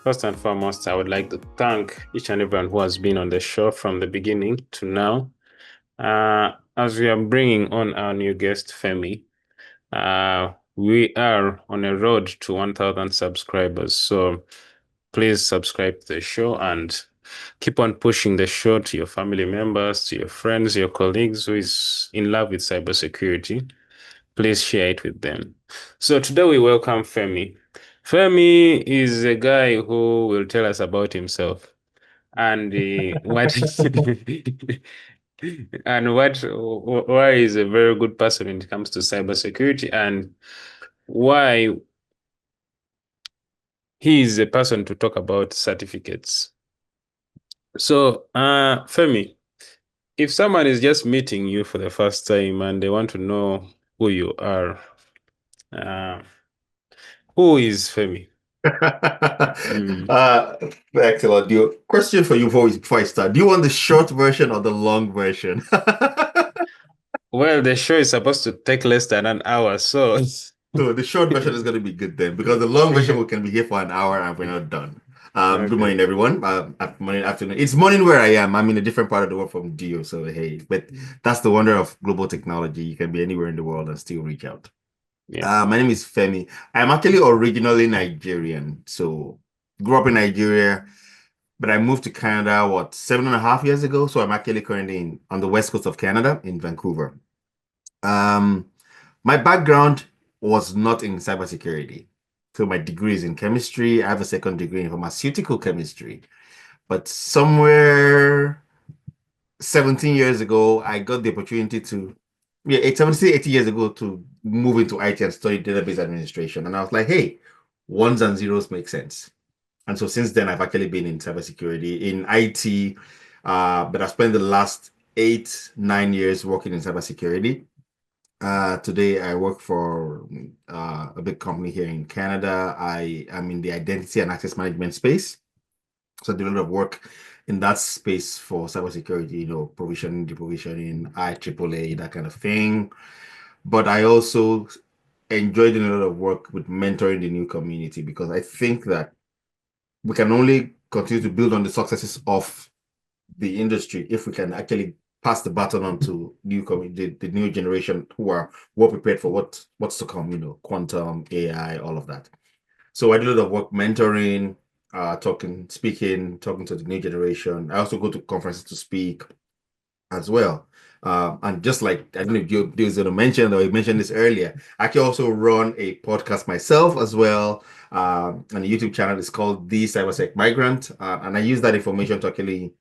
First and foremost, I would like to thank each and everyone who has been on the show from the beginning to now. As we are bringing on our new guest, Femi, we are on a road to 1,000 subscribers. So please subscribe to the show and keep on pushing the show to your family members, to your friends, your colleagues who is in love with cybersecurity. Please share it with them. So today we welcome Femi. Femi is a guy who will tell us about himself and what and why he's a very good person when it comes to cybersecurity and why he is a person to talk about certificates. So, Femi, if someone is just meeting you for the first time and they want to know who you are, uh, who is Femi? Excellent. Question for you before I start. Do you want the short version or the long version? Well, the show is supposed to take less than an hour, so So the short version is going to be good then, because the long version we can be here for an hour and we're not done. Good okay. morning, everyone. Morning, afternoon. It's morning where I am. I'm in a different part of the world from Dio, so hey. But that's the wonder of global technology. You can be anywhere in the world and still reach out. Yeah. My name is Femi. I'm actually originally Nigerian, so grew up in Nigeria. But I moved to Canada, 7.5 years ago. So I'm actually currently on the west coast of Canada in Vancouver. My background was not in cybersecurity. So my degree is in chemistry. I have a second degree in pharmaceutical chemistry. But somewhere 17 years ago, I got the opportunity to, 80 years ago, to move into IT and study database administration. And I was like, hey, ones and zeros make sense. And so since then, I've actually been in cybersecurity, in IT, but I've spent the last 8-9 years working in cybersecurity. Today, I work for a big company here in Canada. I am in the identity and access management space. So I do a lot of work in that space for cybersecurity, provisioning, deprovisioning, IEEE, that kind of thing. But I also enjoy doing a lot of work with mentoring the new community, because I think that we can only continue to build on the successes of the industry if we can actually pass the baton on to the new generation who are well prepared for what's to come, quantum, AI, all of that. So I do a lot of work mentoring, talking to the new generation. I also go to conferences to speak as well. And just like, I don't know if you was going to mention, or you mentioned this earlier, I can also run a podcast myself as well. And a YouTube channel is called The Cybersec Migrant. And I use that information to actually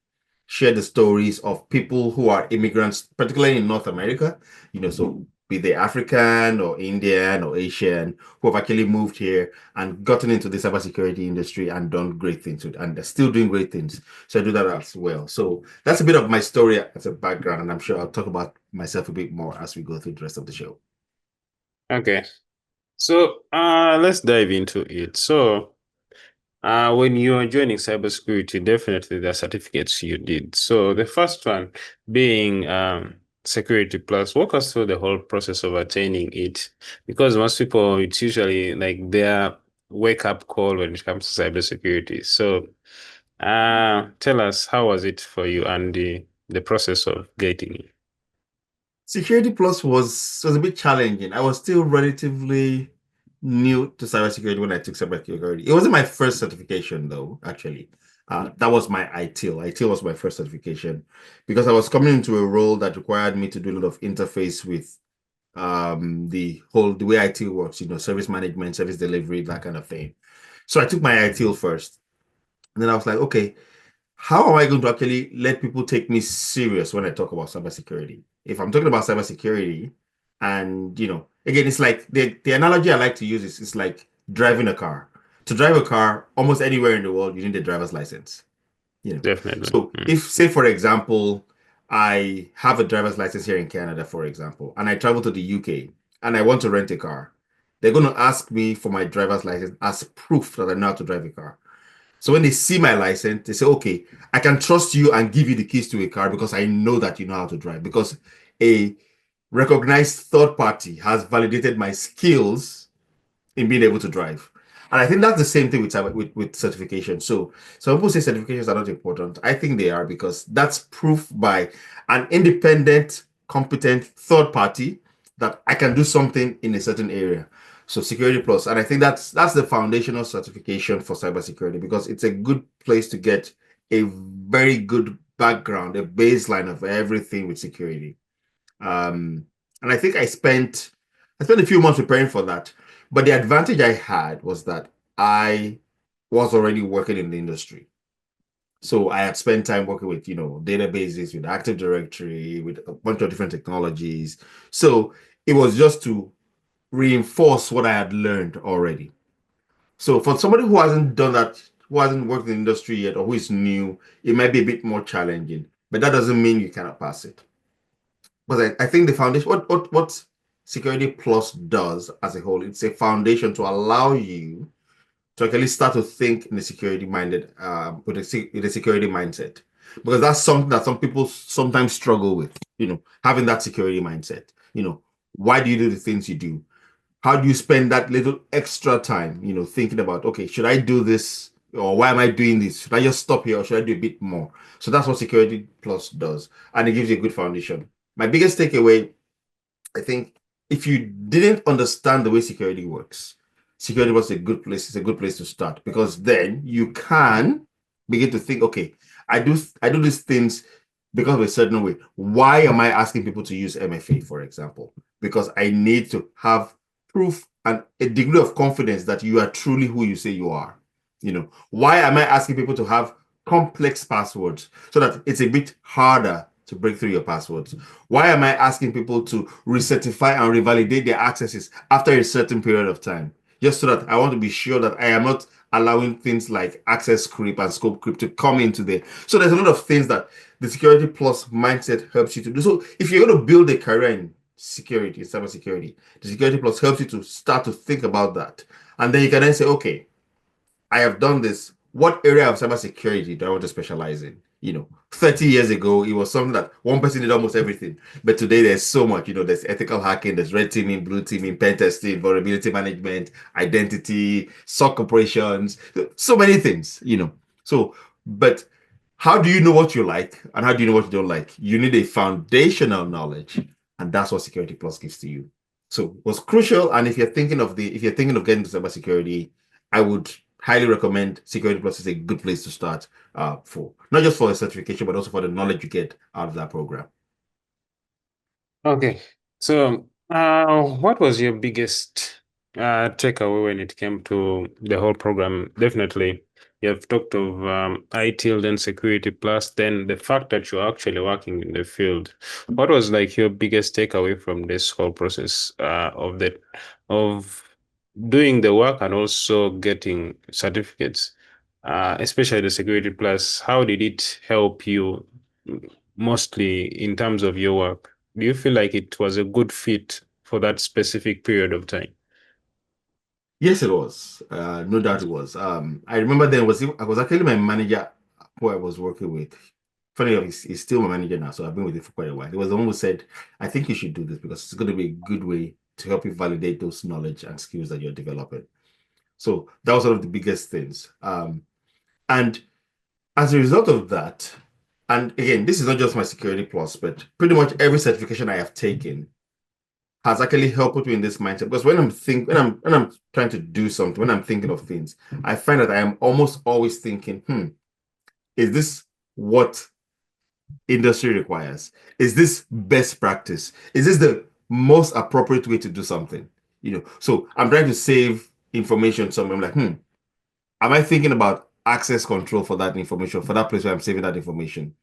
share the stories of people who are immigrants, particularly in North America, so be they African or Indian or Asian, who have actually moved here and gotten into the cybersecurity industry and done great things and they're still doing great things. So I do that as well. So that's a bit of my story as a background, and I'm sure I'll talk about myself a bit more as we go through the rest of the show. Okay. So let's dive into it. So when you're joining cybersecurity, definitely there are certificates you did. So the first one being CsecurityPlus. Walk us through the whole process of attaining it, because most people, it's usually like their wake-up call when it comes to cybersecurity. So tell us, how was it for you and the process of getting it? CecurityPlus was a bit challenging. I was still relatively new to cybersecurity when I took cybersecurity. It wasn't my first certification, though, actually. That was my ITIL. ITIL was my first certification because I was coming into a role that required me to do a lot of interface with the way ITIL works, service management, service delivery, that kind of thing. So I took my ITIL first. And then I was like, okay, how am I going to actually let people take me serious when I talk about cybersecurity? If I'm talking about cybersecurity, and again, it's like the analogy I like to use is it's like driving a car. To drive a car almost anywhere in the world, you need a driver's license. Definitely. So if, say, for example, I have a driver's license here in Canada, for example, and I travel to the UK and I want to rent a car, they're going to ask me for my driver's license as proof that I know how to drive a car. So when they see my license, they say, okay, I can trust you and give you the keys to a car because I know that you know how to drive, because a recognized third party has validated my skills in being able to drive. And I think that's the same thing with certification. So some people say certifications are not important. I think they are, because that's proof by an independent, competent third party that I can do something in a certain area. So Security Plus, and I think that's the foundational certification for cybersecurity, because it's a good place to get a very good background, a baseline of everything with security. And I think I spent a few months preparing for that. But the advantage I had was that I was already working in the industry. So I had spent time working with, databases, with Active Directory, with a bunch of different technologies. So it was just to reinforce what I had learned already. So for somebody who hasn't done that, who hasn't worked in the industry yet, or who is new, it might be a bit more challenging. But that doesn't mean you cannot pass it. But I think the foundation, what Security Plus does as a whole, it's a foundation to allow you to actually start to think in a security minded, with a security mindset, because that's something that some people sometimes struggle with. Having that security mindset. Why do you do the things you do? How do you spend that little extra time? Thinking about, okay, should I do this, or why am I doing this? Should I just stop here, or should I do a bit more? So that's what Security Plus does, and it gives you a good foundation. My biggest takeaway, I think, if you didn't understand the way security works, security was a good place. It's a good place to start, because then you can begin to think, okay, I do these things because of a certain way. Why am I asking people to use MFA, for example? Because I need to have proof and a degree of confidence that you are truly who you say you are. Why am I asking people to have complex passwords so that it's a bit harder to break through your passwords? Why am I asking people to recertify and revalidate their accesses after a certain period of time? Just so that I want to be sure that I am not allowing things like access creep and scope creep to come into there. So there's a lot of things that the Security Plus mindset helps you to do. So if you're going to build a career in security, cybersecurity, the Security Plus helps you to start to think about that. And then you can then say, okay, I have done this. What area of cybersecurity do I want to specialize in? 30 years ago, it was something that one person did almost everything. But today, there's so much. There's ethical hacking, there's red teaming, blue teaming, pen testing, vulnerability management, identity, SOC operations, so many things. So, but how do you know what you like and how do you know what you don't like? You need a foundational knowledge, and that's what Security Plus gives to you. So, it was crucial. And if you're thinking of getting into cybersecurity, I would highly recommend Security Plus is a good place to start, for not just for a certification, but also for the knowledge you get out of that program. Okay. So, what was your biggest takeaway when it came to the whole program? Definitely, you have talked of ITIL, then Security Plus, then the fact that you're actually working in the field. What was like your biggest takeaway from this whole process of doing the work and also getting certificates, especially the Security Plus? How did it help you mostly in terms of your work? Do you feel like it was a good fit for that specific period of time? Yes, it was. No doubt it was. I remember then I was actually my manager who I was working with. Funny enough, he's still my manager now, so I've been with him for quite a while. He was the one who said, I think you should do this because it's going to be a good way to help you validate those knowledge and skills that you're developing. So that was one of the biggest things. And as a result of that, and again, this is not just my Security Plus, but pretty much every certification I have taken has actually helped me in this mindset. Because when I'm trying to do something, when I'm thinking of things, I find that I am almost always thinking, is this what industry requires? Is this best practice? Is this the most appropriate way to do something? So I'm trying to save information somewhere. I'm like, am I thinking about access control for that information, for that place where I'm saving that information?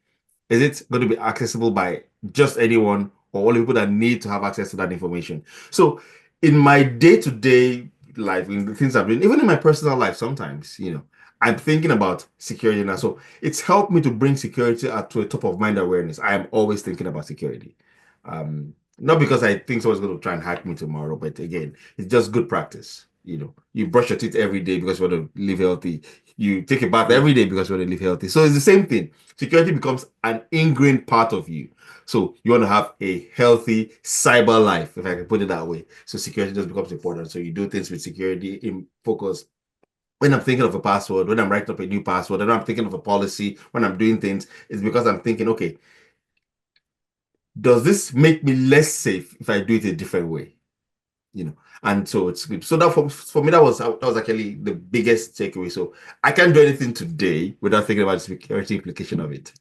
Is it going to be accessible by just anyone or all the people that need to have access to that information? So in my day-to-day life, in the things I've been, even in my personal life, sometimes, I'm thinking about security now. So it's helped me to bring security to a top of mind awareness. I am always thinking about security. Not because I think someone's going to try and hack me tomorrow, but again, it's just good practice. You brush your teeth every day because you want to live healthy. You take a bath every day because you want to live healthy. So it's the same thing. Security becomes an ingrained part of you. So you want to have a healthy cyber life, if I can put it that way. So security just becomes important. So you do things with security in focus when I'm thinking of a password, when I'm writing up a new password, when I'm thinking of a policy, when I'm doing things, it's because I'm thinking, okay, does this make me less safe if I do it a different way? And so it's good. So that for me, that was actually the biggest takeaway. So I can't do anything today without thinking about the security implication of it.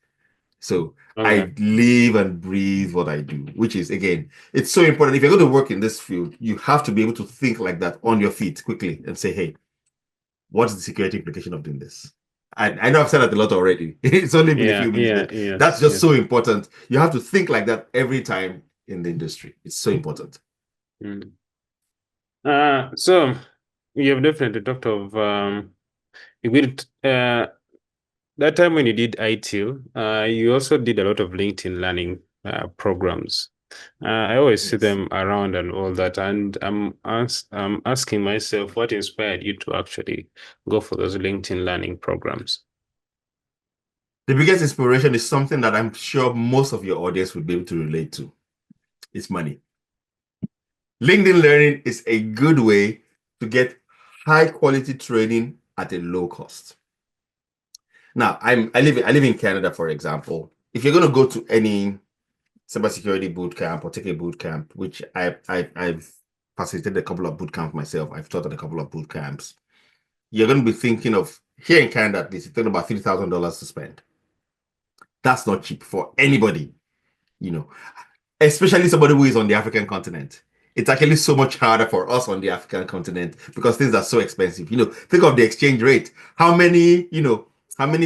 So Okay. I live and breathe what I do, which is, again, it's so important. If you're going to work in this field, you have to be able to think like that on your feet quickly and say, hey, what's the security implication of doing this? I know I've said that a lot already. It's only been a Yeah, few minutes, yeah, but that's yes, just yes. so important. You have to think like that every time in the industry. It's so important. Mm. So you have definitely talked of you did that time when you did ITIL, you also did a lot of LinkedIn learning programs. I always see Yes. them around and all that, and I'm asking myself what inspired you to actually go for those LinkedIn learning programs. The biggest inspiration is something that I'm sure most of your audience would be able to relate to. It's money. LinkedIn Learning is a good way to get high quality training at a low cost. Now, I live in Canada, for example. If you're going to go to any cybersecurity boot camp or take a boot camp, which I've facilitated a couple of boot camps myself. I've taught at a couple of boot camps. You're going to be thinking of, here in Canada at least, you're thinking about $3,000 to spend. That's not cheap for anybody, you know, especially somebody who is on the African continent. It's actually so much harder for us on the African continent because things are so expensive. Think of the exchange rate. How many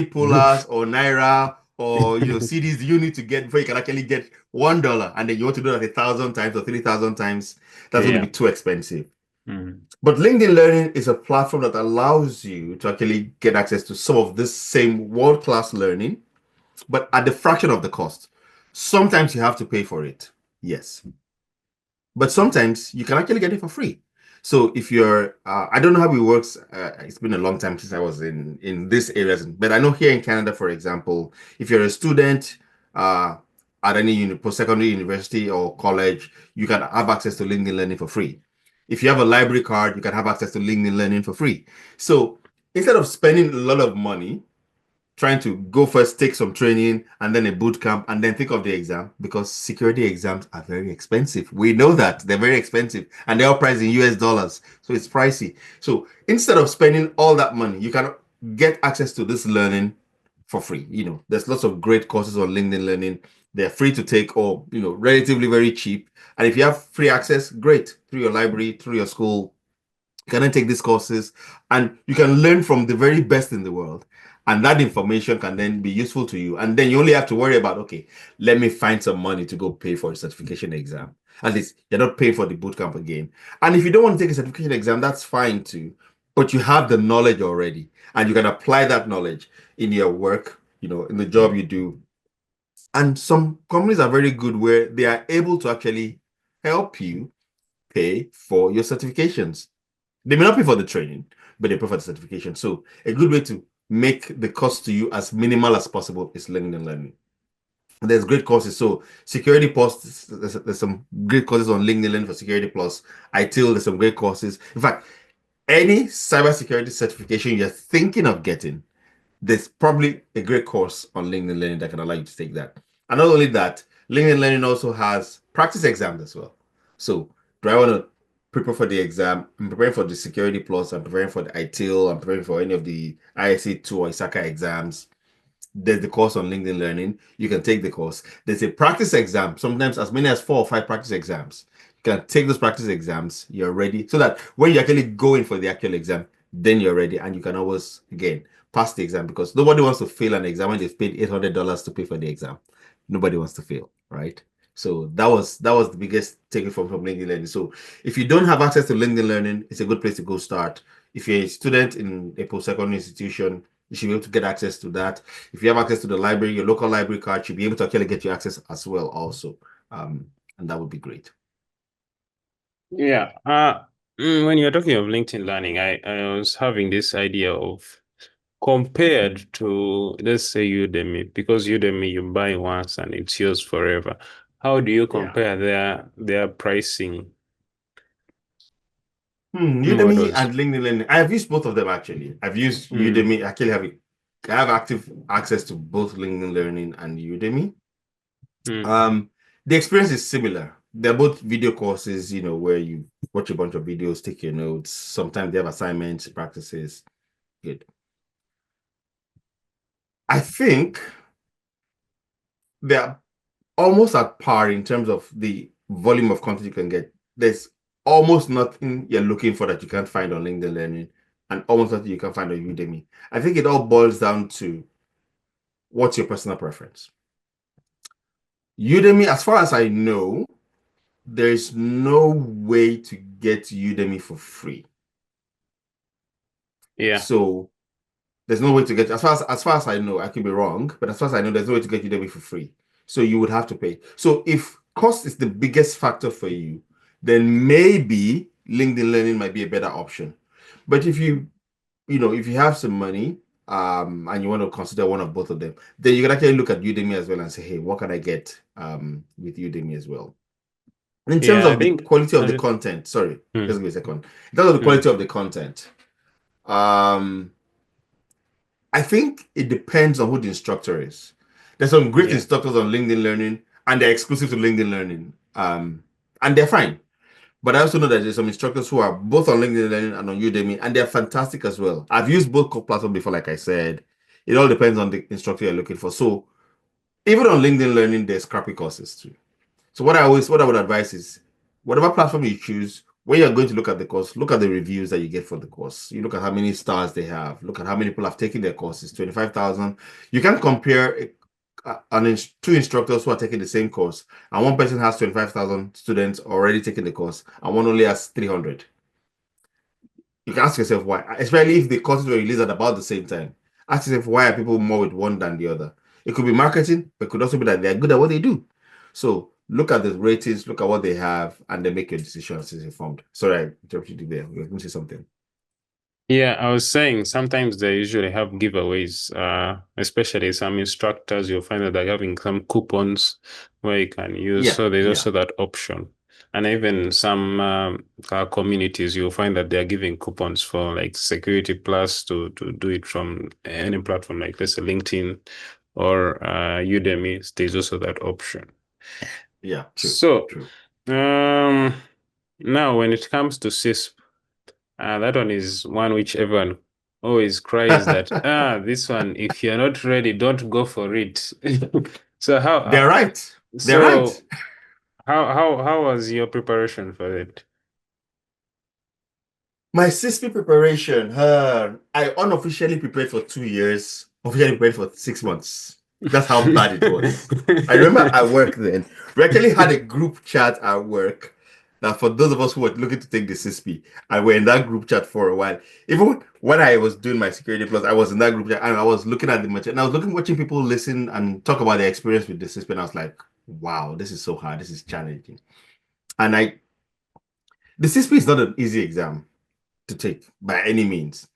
pullers or naira or CDs do you need to get before you can actually get $1, and then you want to do that 1,000 times or 3,000 times? That's going to Yeah. be too expensive. Mm. But LinkedIn Learning is a platform that allows you to actually get access to some of this same world-class learning, but at the fraction of the cost. Sometimes you have to pay for it. Yes. But sometimes you can actually get it for free. So if I don't know how it works. It's been a long time since I was in this areas, but I know here in Canada, for example, if you're a student uh, at any post-secondary university or college, you can have access to LinkedIn Learning for free. If you have a library card, you can have access to LinkedIn Learning for free. So instead of spending a lot of money trying to go first, take some training, and then a boot camp, and then think of the exam, because security exams are very expensive. We know that they're very expensive, and they're all priced in US dollars, so it's pricey. So instead of spending all that money, you can get access to this learning for free. There's lots of great courses on LinkedIn Learning. They're free to take, or relatively very cheap. And if you have free access, great, through your library, through your school, you can then take these courses and you can learn from the very best in the world. And that information can then be useful to you. And then you only have to worry about, okay, let me find some money to go pay for a certification exam. At least you're not paying for the bootcamp again. And if you don't want to take a certification exam, that's fine too. But you have the knowledge already, and you can apply that knowledge in your work, in the job you do. And some companies are very good where they are able to actually help you pay for your certifications. They may not pay for the training, but they pay for the certification. So a good way to make the cost to you as minimal as possible is LinkedIn Learning. And there's great courses. So CsecurityPlus, there's some great courses on LinkedIn Learning for CsecurityPlus. ITIL, there's some great courses. In fact, any cybersecurity certification you're thinking of getting, there's probably a great course on LinkedIn Learning that can allow you to take that. And not only that, LinkedIn Learning also has practice exams as well. So do I want to prepare for the exam? I'm preparing for the Security Plus, I'm preparing for the ITIL, I'm preparing for any of the ISA 2 or ISACA exams. There's the course on LinkedIn Learning. You can take the course. There's a practice exam, sometimes as many as 4 or 5 practice exams. You can take those practice exams, you're ready, so that when you actually go in for the actual exam, then you're ready and you can always, again, pass the exam, because nobody wants to fail an exam when they've paid $800 to pay for the exam. Nobody wants to fail, right? So that was the biggest takeaway from LinkedIn Learning. So if you don't have access to LinkedIn Learning, it's a good place to go start. If you're a student in a post-secondary institution, you should be able to get access to that. If you have access to the library, your local library card should be able to actually get you access as well also. And that would be great. Yeah. When you're talking of LinkedIn Learning, I was having this idea of compared to, let's say, Udemy, because Udemy you buy once and it's yours forever. How do you Yeah. compare their pricing? What Udemy was? and LinkedIn Learning. I have used both of them actually. I've used Mm, Udemy. I have active access to both LinkedIn Learning and Udemy. mm. The experience is similar. They're both video courses, where you watch a bunch of videos, take your notes. Sometimes they have assignments, practices. Good. I think they're almost at par in terms of the volume of content you can get. There's almost nothing you're looking for that you can't find on LinkedIn Learning, and almost nothing you can find on Udemy. I think it all boils down to what's your personal preference. Udemy, as far as I know, there's no way to get Udemy for free. Yeah. So there's no way to get, as far as I know, I could be wrong, but as far as I know, there's no way to get Udemy for free. So you would have to pay. So if cost is the biggest factor for you, then maybe LinkedIn Learning might be a better option. But if you have some money, and you want to consider one of both of them, then you can actually look at Udemy as well and say, hey, what can I get with Udemy as well? In terms Yeah, I of the think quality of I the just, content, sorry, mm, just give me a second. In terms of the mm, quality of the content, um, I think it depends on who the instructor is. There's some great yeah. instructors on LinkedIn Learning, and they're exclusive to LinkedIn Learning, and they're fine. But I also know that there's some instructors who are both on LinkedIn Learning and on Udemy, and they're fantastic as well. I've used both platforms before, like I said. It all depends on the instructor you're looking for. So even on LinkedIn Learning, there's crappy courses too. So what I would advise is whatever platform you choose, when you're going to look at the course, look at the reviews that you get for the course. You look at how many stars they have, look at how many people have taken their courses, 25,000. You can compare two instructors who are taking the same course, and one person has 25,000 students already taking the course, and one only has 300. You can ask yourself why, especially if the courses were released at about the same time. Ask yourself, why are people more with one than the other? It could be marketing, but it could also be that they're good at what they do. So look at the ratings, look at what they have, and then make your decisions as informed. Sorry, I interrupted you there. You were going to say something. Yeah, I was saying sometimes they usually have giveaways, especially some instructors, you'll find that they're having some coupons where you can use. Yeah, So there's yeah, also that option. And even some communities, you'll find that they're giving coupons for like CecurityPlus to do it from any platform, like let's say LinkedIn or Udemy. There's also that option. yeah, true, So true. um, now when it comes to CISP, that one is one which everyone always cries that, this one, if you're not ready, don't go for it. So They're right. They're right. so how was your preparation for it? My CISP preparation, I unofficially prepared for 2 years, officially prepared for 6 months. That's how bad it was. I remember at work then, we actually had a group chat at work that for those of us who were looking to take the CISP, and we're in that group chat for a while. Even when I was doing my Security Plus, I was in that group chat and I was looking at the material and I was watching people listen and talk about their experience with the CISP, and I was like, wow, this is so hard, this is challenging. And the CISP is not an easy exam to take by any means.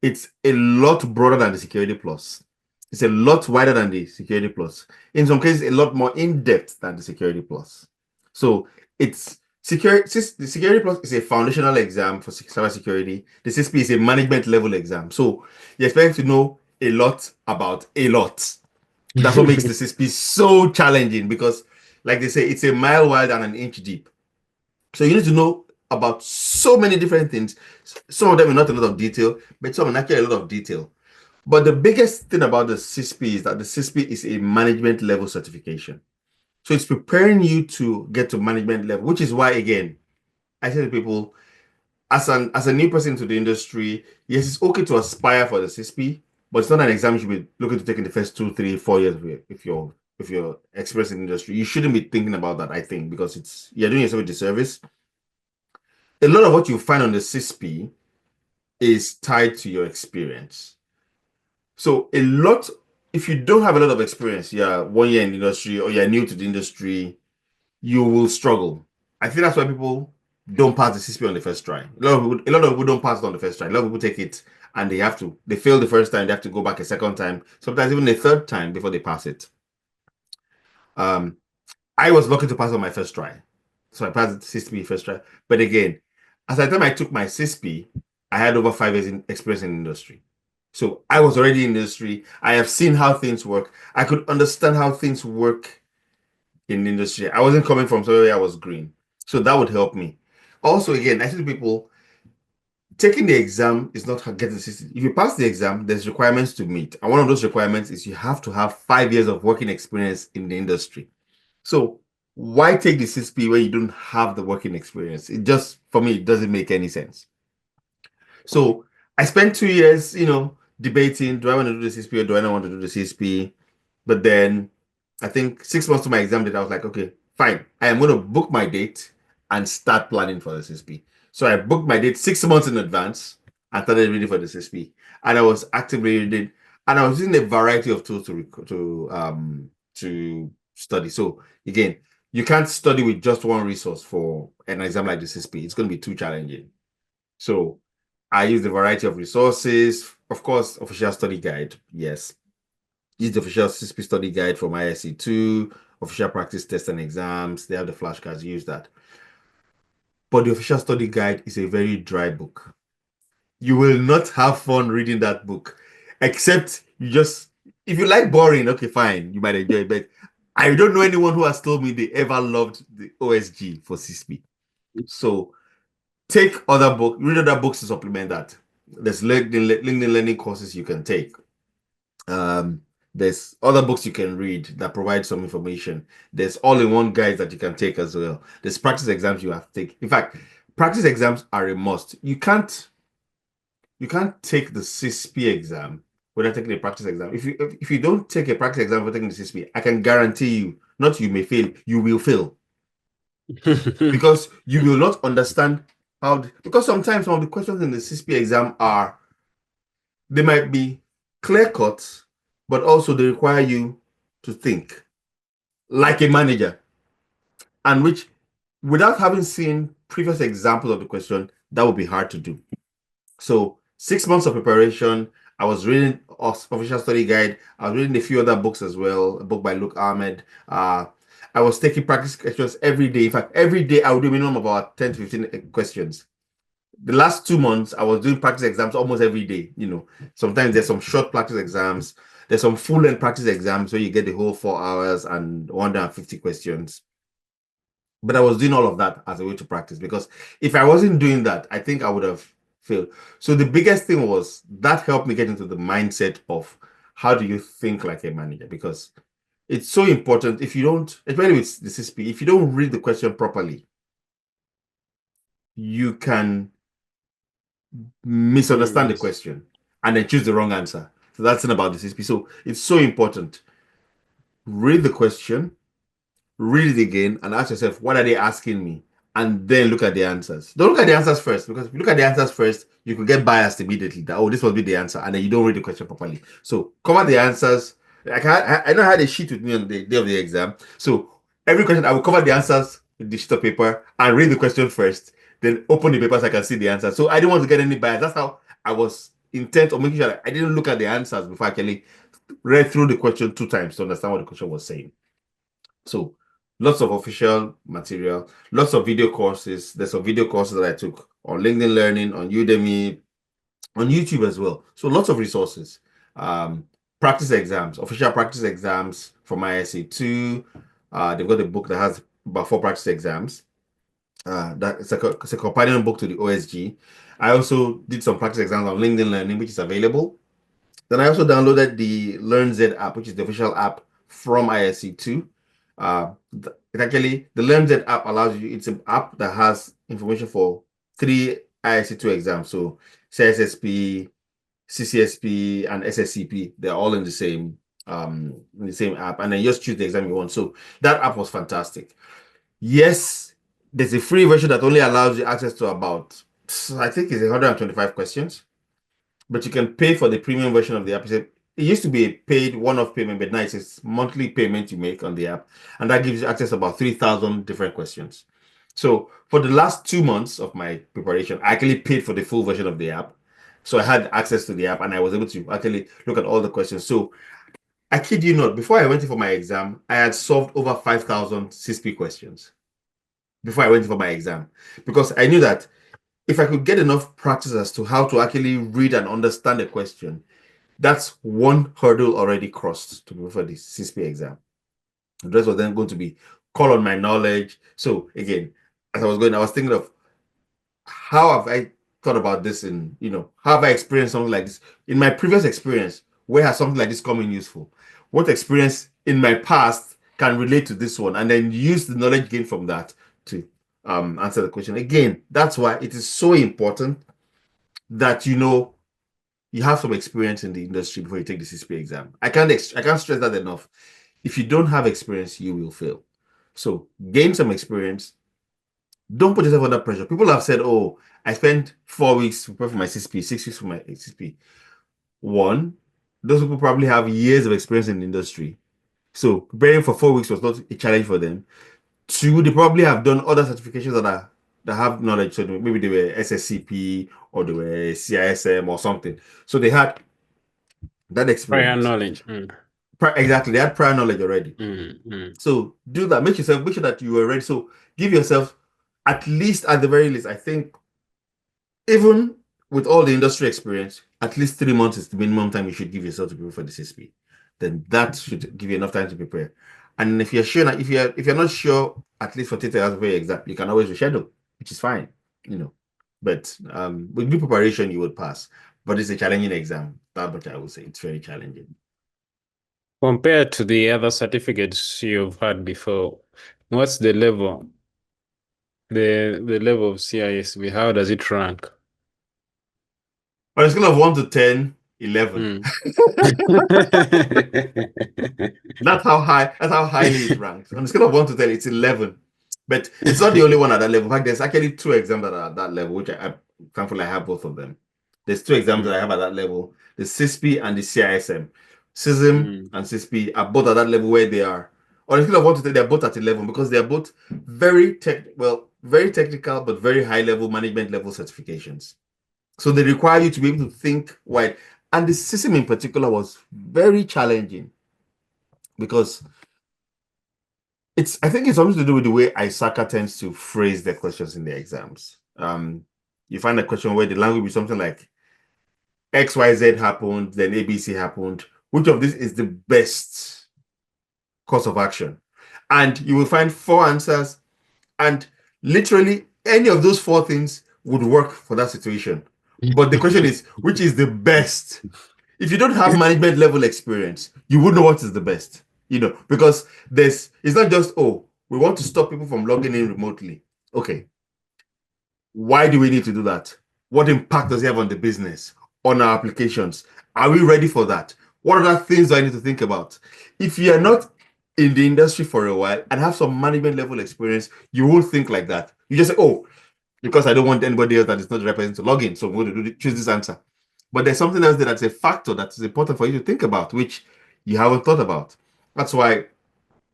It's a lot broader than the Security Plus. It's a lot wider than the Security Plus. In some cases, a lot more in depth than the Security Plus. So it's the Security Plus is a foundational exam for cybersecurity. The CISP is a management level exam. So you expect to know a lot about a lot. That's what makes the CISP so challenging because, like they say, it's a mile wide and an inch deep. So you need to know about so many different things. Some of them are not a lot of detail, but some are actually a lot of detail. But the biggest thing about the CISP is that the CISP is a management level certification. So it's preparing you to get to management level, which is why, again, I say to people, as a new person to the industry, yes, it's okay to aspire for the CISP, but it's not an exam you should be looking to take in the first 2, 3, 4 years if you're experienced in the industry. You shouldn't be thinking about that, I think, because you're doing yourself a disservice. A lot of what you find on the CISP is tied to your experience. So if you don't have a lot of experience, yeah, 1 year in the industry or you're new to the industry, you will struggle. I think that's why people don't pass the CISP on the first try. A lot of people don't pass it on the first try. A lot of people take it and they fail the first time, they have to go back a second time, sometimes even a third time before they pass it. I was lucky to pass on my first try. So I passed the CISP first try. But again, As at the time I took my CISSP, I had over 5 years in experience in industry. So I was already in industry. I have seen how things work. I could understand how things work in the industry. I wasn't coming from somewhere I was green. So that would help me. Also, again, I tell people, taking the exam is not getting the system. If you pass the exam, there's requirements to meet. And one of those requirements is you have to have 5 years of working experience in the industry. So why take the CISSP when you don't have the working experience? It just, for me, it doesn't make any sense. So I spent 2 years, debating, do I want to do the CISSP or do I not want to do the CISSP? But then I think 6 months to my exam date, I was like, okay, fine. I am going to book my date and start planning for the CISSP. So I booked my date 6 months in advance and started reading for the CISSP. And I was actively reading, and I was using a variety of tools to study. So again, you can't study with just one resource for an exam like the CISSP. It's going to be too challenging. So I used a variety of resources. Of course, official study guide, yes. Use the official CISSP study guide from ISC2, official practice tests and exams. They have the flashcards, use that. But the official study guide is a very dry book. You will not have fun reading that book, except if you like boring, okay, fine, you might enjoy it. But I don't know anyone who has told me they ever loved the OSG for CISSP. So take other books, read other books to supplement that. There's LinkedIn learning courses you can take. There's other books you can read that provide some information. There's all-in-one guides that you can take as well. There's practice exams you have to take. In fact, practice exams are a must. You can't take the CISSP exam without taking a practice exam. If you don't take a practice exam for taking the CISSP, I can guarantee you, not you may fail, you will fail. Because you will not understand because sometimes some of the questions in the CISSP exam they might be clear cut, but also they require you to think like a manager, and which, without having seen previous examples of the question, that would be hard to do. So 6 months of preparation. I was reading official study guide. I was reading a few other books as well, a book by Luke Ahmed. I was taking practice questions every day. In fact, every day I would do a minimum of about 10 to 15 questions. The last 2 months, I was doing practice exams almost every day. Sometimes there's some short practice exams. There's some full-length practice exams where you get the whole 4 hours and 150 questions. But I was doing all of that as a way to practice, because if I wasn't doing that, I think I would have failed. So the biggest thing was that helped me get into the mindset of how do you think like a manager, because it's so important. If you don't, especially with the CISSP, if you don't read the question properly, you can misunderstand the question and then choose the wrong answer. So that's the thing about the CISSP. So it's so important. Read the question, read it again, and ask yourself, what are they asking me? And then look at the answers. Don't look at the answers first, because if you look at the answers first, you could get biased immediately that, oh, this must be the answer, and then you don't read the question properly. So cover the answers. I know I had a sheet with me on the day of the exam. So every question, I will cover the answers with the sheet of paper and read the question first, then open the paper so I can see the answer. So I didn't want to get any bias. That's how I was intent on making sure that I didn't look at the answers before I actually read through the question 2 times to understand what the question was saying. So lots of official material, lots of video courses. There's some video courses that I took on LinkedIn Learning, on Udemy, on YouTube as well. So lots of resources. Practice exams, official practice exams from ISC2. They've got a book that has about 4 practice exams. It's a companion book to the OSG. I also did some practice exams on LinkedIn Learning, which is available. Then I also downloaded the LearnZ app, which is the official app from ISC2. The LearnZ app allows you, it's an app that has information for 3 ISC2 exams. So CISSP, CCSP, and SSCP, they're all in the same app, and then you just choose the exam you want. So that app was fantastic. Yes, there's a free version that only allows you access to about, I think it's 125 questions, but you can pay for the premium version of the app. It used to be a paid one-off payment, but now it's a monthly payment you make on the app, and that gives you access to about 3,000 different questions. So for the last 2 months of my preparation, I actually paid for the full version of the app. So I had access to the app, and I was able to actually look at all the questions. So I kid you not, before I went in for my exam, I had solved over 5,000 CISSP questions before I went in for my exam, because I knew that if I could get enough practice as to how to actually read and understand a question, that's one hurdle already crossed to prepare for the CISSP exam. The rest was then going to be call on my knowledge. So again, as I was going, I was thinking of how have I thought about this in, how have I experienced something like this? In my previous experience, where has something like this come in useful? What experience in my past can relate to this one? And then use the knowledge gained from that to answer the question. Again, that's why it is so important that you have some experience in the industry before you take the CISSP exam. I can't stress that enough. If you don't have experience, you will fail. So gain some experience. Don't put yourself under pressure. People have said, "Oh, I spent 4 weeks to prepare for my CISSP, 6 weeks for my CISSP." One, those people probably have years of experience in the industry. So preparing for 4 weeks was not a challenge for them. Two, they probably have done other certifications that have knowledge. So maybe they were SSCP or they were CISM or something. So they had that Prior experience. knowledge. Exactly, they had prior knowledge already. So do that. Make sure that you are ready. So give yourself at least, at the very least, I think, even with all the industry experience, at least 3 months is the minimum time you should give yourself to prepare for the CISSP. Then that should give you enough time to prepare. And if you're sure, if you're not sure, at least for 30 hours before your exam, you can always reschedule, which is fine, But with good preparation, you would pass. But it's a challenging exam. That much I would say it's very challenging. Compared to the other certificates you've had before, what's the level? The level of CISB, how does it rank? On a scale of 1 to 10, 11. That's how highly it ranks. On a scale of 1 to 10, it's 11. But it's not the only one at that level. In fact, there's actually 2 exams that are at that level, which thankfully I have both of them. There's 2 exams that I have at that level: the CISSP and the CISM. CISM and CISSP are both at that level where they are. On a scale of 1 to 10, they're both at 11 because they're both very technical, but very high level management level certifications. So they require you to be able to think wide. And the CISM in particular was very challenging because I think it's something to do with the way ISACA tends to phrase their questions in the exams. You find a question where the language is something like XYZ happened, then ABC happened. Which of this is the best course of action? And you will find 4 answers, and literally any of those 4 things would work for that situation. But the question is, which is the best? If you don't have management level experience, you wouldn't know what is the best. Because it's not just, oh, we want to stop people from logging in remotely. Okay. Why do we need to do that? What impact does it have on the business, on our applications? Are we ready for that? What other things do I need to think about? If you are not in the industry for a while and have some management level experience, you won't think like that. You just say, oh, because I don't want anybody else that is not the right person to log in, so I'm going to choose this answer. But there's something else there that's a factor that is important for you to think about, which you haven't thought about. That's why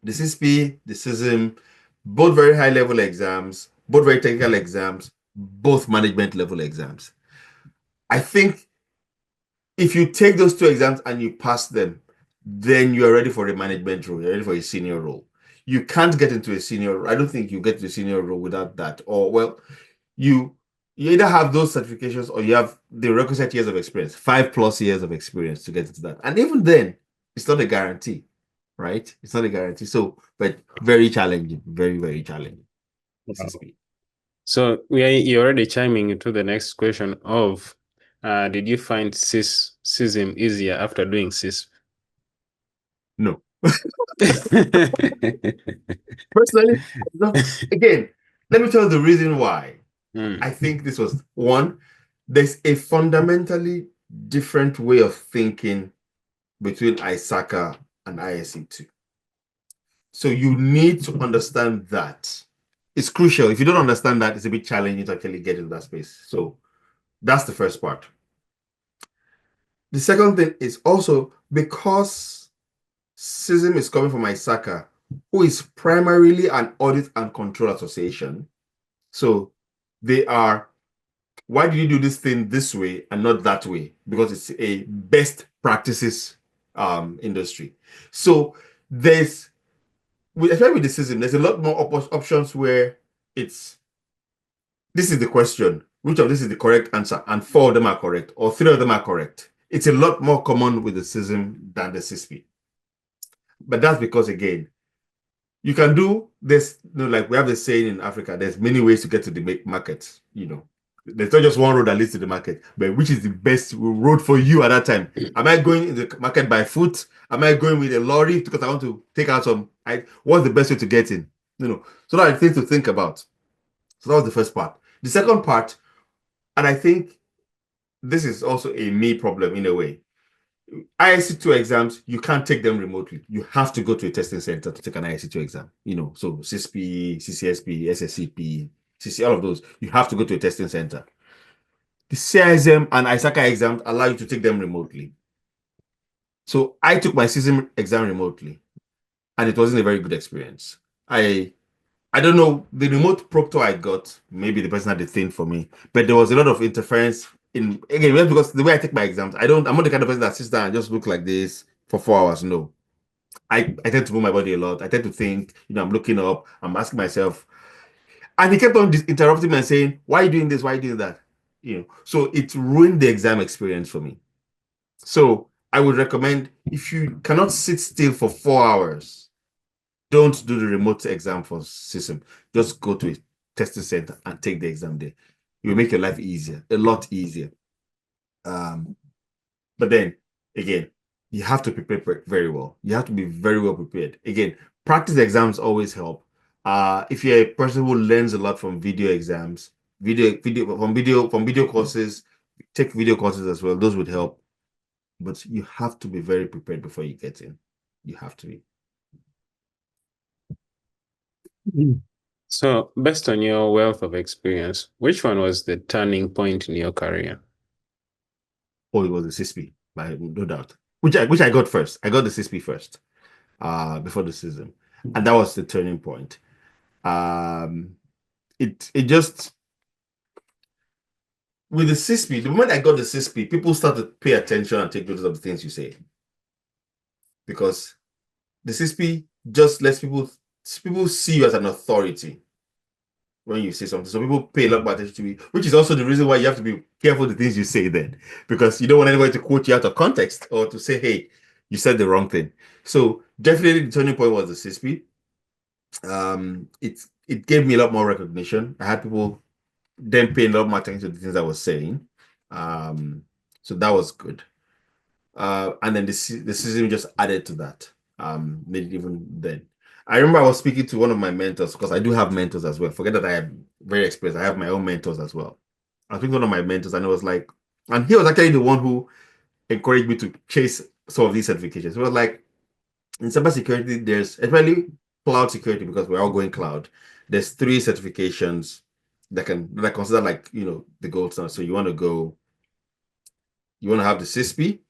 the CISSP, the CISM, both very high level exams, both very technical exams, both management level exams. I think if you take those 2 exams and you pass them, then you are ready for a management role. You're ready for a senior role. You can't get into a senior role. I don't think you get to a senior role without that. Or, well, you either have those certifications or you have the requisite years of experience, 5+ years of experience to get into that. And even then, it's not a guarantee, right? It's not a guarantee. So, but very challenging, very, very challenging. Wow. So you're already chiming into the next question of, did you find CISM easier after doing CISP? No. Personally, again, let me tell you the reason why. I think this was one, there's a fundamentally different way of thinking between ISACA and ISC2. So you need to understand that. It's crucial. If you don't understand that, it's a bit challenging to actually get into that space. So that's the first part. The second thing is also because CISM is coming from ISACA, who is primarily an audit and control association. So they are, why do you do this thing this way and not that way? Because it's a best practices industry. So especially with the CISM, there's a lot more options where this is the question. which of this is the correct answer, and 4 of them are correct, or 3 of them are correct. It's a lot more common with the CISM than the CISSP. But that's because, again, you can do this, like we have the saying in Africa, there's many ways to get to the market, There's not just one road that leads to the market, but which is the best road for you at that time? Am I going in the market by foot? Am I going with a lorry because I want to take out what's the best way to get in? So that are things to think about. So that was the first part. The second part, and I think this is also a me problem in a way. ISC2 exams, you can't take them remotely. You have to go to a testing center to take an ISC2 exam. So CISSP, CCSP, SSCP, CC, all of those, you have to go to a testing center. The CISM and ISACA exams allow you to take them remotely. So I took my CISM exam remotely, and it wasn't a very good experience. I don't know, the remote proctor I got, maybe the person had a thing for me, but there was a lot of interference again, because the way I take my exams, I'm not the kind of person that sits down and just look like this for 4 hours. No. I tend to move my body a lot. I tend to think, I'm looking up, I'm asking myself. And he kept on interrupting me and saying, why are you doing this? Why are you doing that? So it ruined the exam experience for me. So I would recommend, if you cannot sit still for 4 hours, don't do the remote exam for CISM. Just go to a testing center and take the exam there. It will make your life easier, a lot easier. But then, again, you have to prepare very well. You have to be very well prepared. Again, practice exams always help. If you're a person who learns a lot from video exams, from video courses, take video courses as well. Those would help. But you have to be very prepared before you get in. You have to be. So, based on your wealth of experience, which one was the turning point in your career? Oh, it was the CISSP, no doubt. Which I got first. I got the CISSP first, before the CISM, and that was the turning point. It just, with the CISSP, the moment I got the CISSP, people started to pay attention and take notice of the things you say, because the CISSP just lets people see you as an authority when you say something. So people pay a lot more attention to you, which is also the reason why you have to be careful the things you say then, because you don't want anybody to quote you out of context or to say, hey, you said the wrong thing. So definitely the turning point was the CISSP. It gave me a lot more recognition. I had people then paying a lot more attention to the things I was saying. So that was good. And then the CISM just added to that. Made it even then. I remember I was speaking to one of my mentors, because I do have mentors as well. Forget that I am very experienced. I have my own mentors as well. I was speaking to one of my mentors, and it was like, and he was actually the one who encouraged me to chase some of these certifications. It was like, in cybersecurity, there's, especially cloud security, because we're all going cloud, there's 3 certifications that are considered like, the gold standard. So you want to have the CISSP,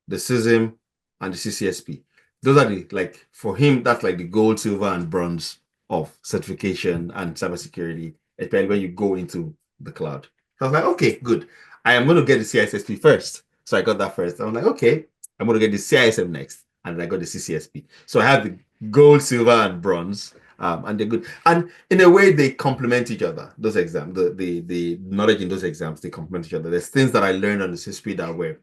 the CISM, and the CCSP. Those are for him, that's like the gold, silver, and bronze of certification and cybersecurity, especially when you go into the cloud. So I was like, okay, good. I am going to get the CISSP first. So I got that first. I was like, okay, I'm going to get the CISM next. And I got the CCSP. So I have the gold, silver, and bronze. And they're good. And in a way, they complement each other. Those exams, the knowledge in those exams, they complement each other. There's things that I learned on the CISSP that were,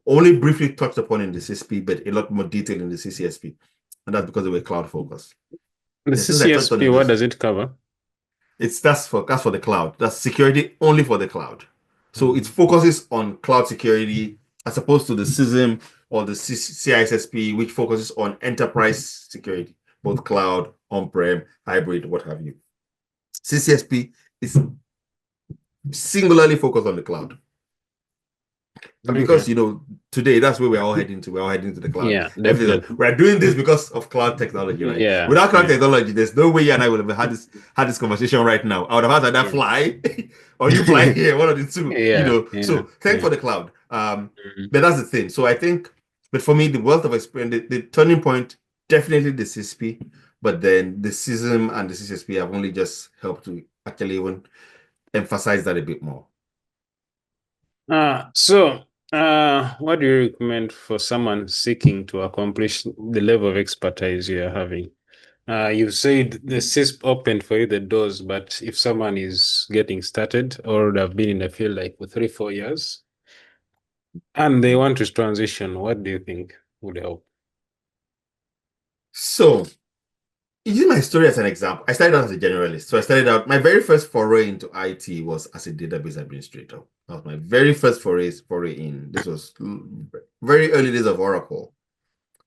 only briefly touched upon in the CISSP, but a lot more detailed in the CCSP. And that's because they were cloud focused. The CCSP, what does it cover? That's for the cloud. That's security only for the cloud. So it focuses on cloud security as opposed to the CISM or the CISSP, which focuses on enterprise security, both cloud, on-prem, hybrid, what have you. CCSP is singularly focused on the cloud. And because, today, that's where we're all heading to. We're all heading to the cloud. Yeah, definitely. We're doing this because of cloud technology, right? Yeah. Without cloud technology, there's no way you and I would have had this conversation right now. I would have had either fly or you fly here, one of the two. So thank for the cloud. But that's the thing. So I think, but for me, the wealth of experience, the turning point, definitely the CISSP, but then the CISM and the CCSP have only just helped to actually even emphasize that a bit more. What do you recommend for someone seeking to accomplish the level of expertise you are having? You said the CISP opened for you the doors, but if someone is getting started or they've been in the field like for 3-4 years and they want to transition, what do you think would help? So, using my story as an example, I started out as a generalist. So I started out, my very first foray into IT was as a database administrator. That was my very first foray in. This was very early days of Oracle.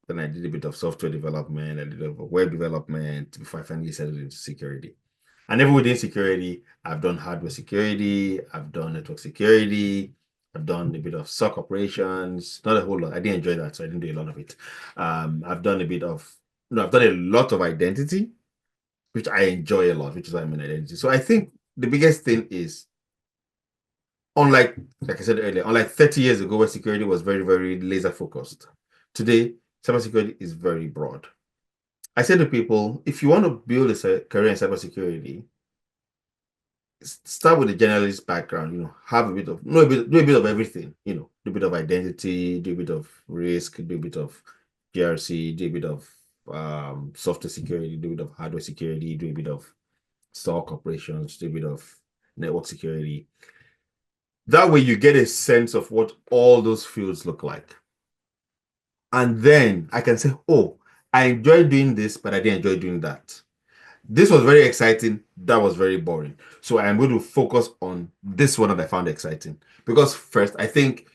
Then I did a bit of software development, I did a bit of web development before I finally settled into security. And even within security, I've done hardware security, I've done network security, I've done a bit of SOC operations, not a whole lot. I didn't enjoy that, so I didn't do a lot of it. I've done a bit of, no, I've done a lot of identity, which I enjoy a lot, which is why I'm in identity. So I think the biggest thing is, unlike, like I said earlier, unlike 30 years ago where security was very, very laser focused, today, cybersecurity is very broad. I say to people, if you want to build a career in cybersecurity, start with a generalist background, have a bit of, do a bit of everything, do a bit of identity, do a bit of risk, do a bit of GRC, do a bit of software security, do a bit of hardware security, do a bit of SOC operations, do a bit of network security. That way you get a sense of what all those fields look like. And then I can say, oh, I enjoy doing this, but I didn't enjoy doing that. This was very exciting. That was very boring. So I'm going to focus on this one that I found exciting. Because first, I think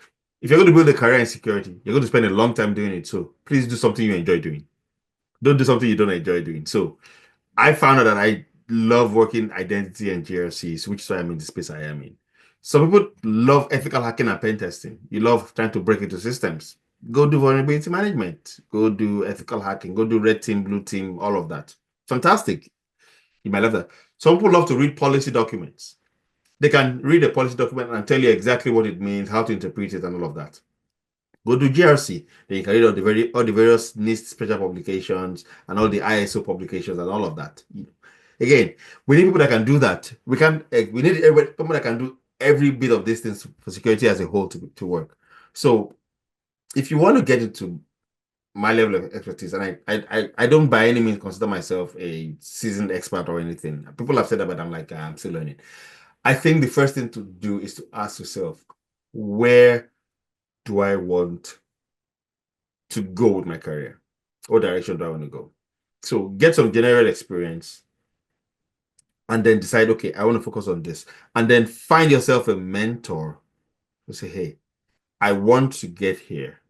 if you're going to build a career in security, you're going to spend a long time doing it. So please do something you enjoy doing. Don't do something you don't enjoy doing. So I found out that I love working identity and GRCs, which is why I'm in the space I am in. Some people love ethical hacking and pen testing. You love trying to break into systems. Go do vulnerability management. Go do ethical hacking. Go do red team, blue team, all of that. Fantastic. You might love that. Some people love to read policy documents. They can read a policy document and tell you exactly what it means, how to interpret it, and all of that. Go to GRC. Then you can read all the various NIST special publications and all the ISO publications and all of that. Again, we need people that can do that. We need people that can do every bit of these things for security as a whole to work. So if you want to get into my level of expertise, and I don't by any means consider myself a seasoned expert or anything. People have said that, but I'm like, I'm still learning. I think the first thing to do is to ask yourself, where do I want to go with my career? What direction do I want to go? So get some general experience and then decide, okay, I want to focus on this. And then find yourself a mentor who say, hey, I want to get here.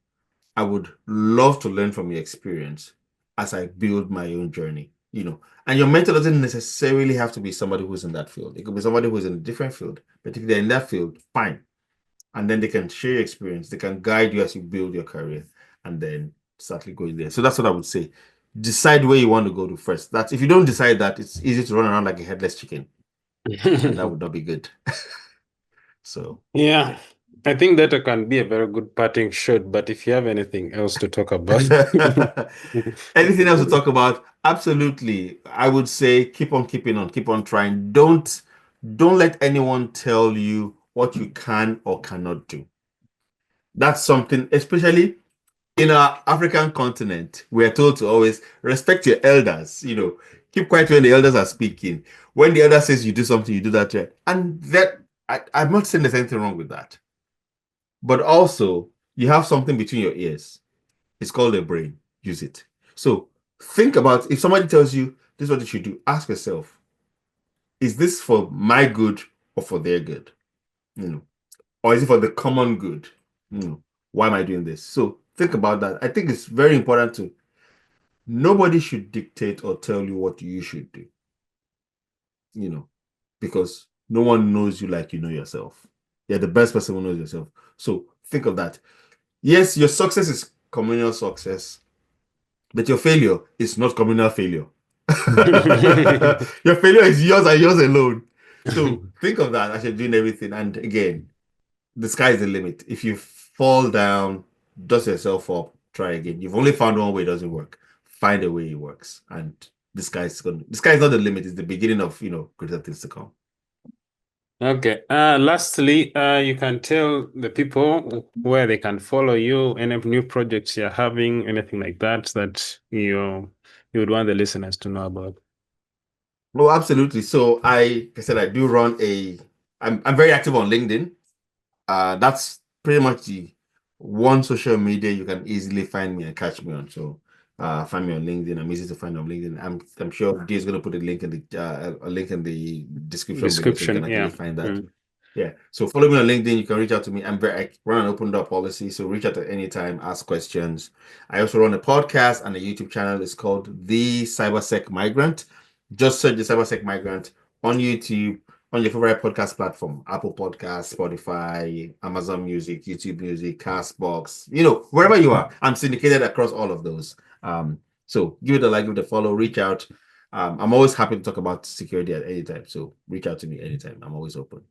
I would love to learn from your experience as I build my own journey, And your mentor doesn't necessarily have to be somebody who's in that field. It could be somebody who's in a different field. But if they're in that field, fine. And then they can share your experience. They can guide you as you build your career and then start going there. So that's what I would say. Decide where you want to go to first. That's if you don't decide that, it's easy to run around like a headless chicken. And that would not be good. So Yeah, I think that can be a very good parting shot, but if you have anything else to talk about. Anything else to talk about? Absolutely. I would say keep on keeping on, keep on trying. Don't let anyone tell you what you can or cannot do. That's something, especially in our African continent, we are told to always respect your elders, keep quiet when the elders are speaking. When the elder says you do something, you do that, right? And that I'm not saying there's anything wrong with that. But also, you have something between your ears. It's called a brain. Use it. So think about if somebody tells you this is what you should do, ask yourself, is this for my good or for their good? Or is it for the common good? Why am I doing this? So think about that. I think it's very important to nobody should dictate or tell you what you should do. Because no one knows you like you know yourself. You're the best person who knows yourself. So think of that. Yes, your success is communal success, but your failure is not communal failure. Your failure is yours and yours alone. So think of that as you're doing everything. And again, the sky is the limit. If you fall down, dust yourself up, try again. You've only found one way it doesn't work. Find a way it works. And the sky is not the limit, it's the beginning of greater things to come. Okay. Lastly, you can tell the people where they can follow you, any new projects you're having, anything like that you you would want the listeners to know about? Oh, absolutely. So like I said, I do run I'm very active on LinkedIn. That's pretty much the one social media you can easily find me and catch me on. So find me on LinkedIn. I'm easy to find on LinkedIn. I'm sure Dee is gonna put a link in the description below so you can Description, actually yeah. find that. Yeah. So follow me on LinkedIn. You can reach out to me. I run an open door policy. So reach out at any time, ask questions. I also run a podcast and a YouTube channel. It's called The Cybersec Migrant. Just search the Cybersec Migrant on YouTube, on your favorite podcast platform, Apple Podcasts, Spotify, Amazon Music, YouTube Music, Castbox, wherever you are. I'm syndicated across all of those. So give it a like, give it a follow, reach out. I'm always happy to talk about security at any time. So reach out to me anytime. I'm always open.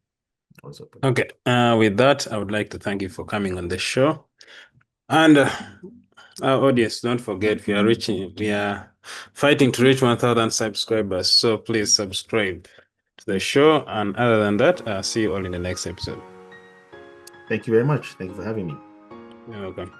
Okay. With that, I would like to thank you for coming on the show. And our audience, don't forget, we are fighting to reach 1,000 subscribers. So please subscribe to the show. And other than that, I'll see you all in the next episode. Thank you very much. Thank you for having me. You're welcome.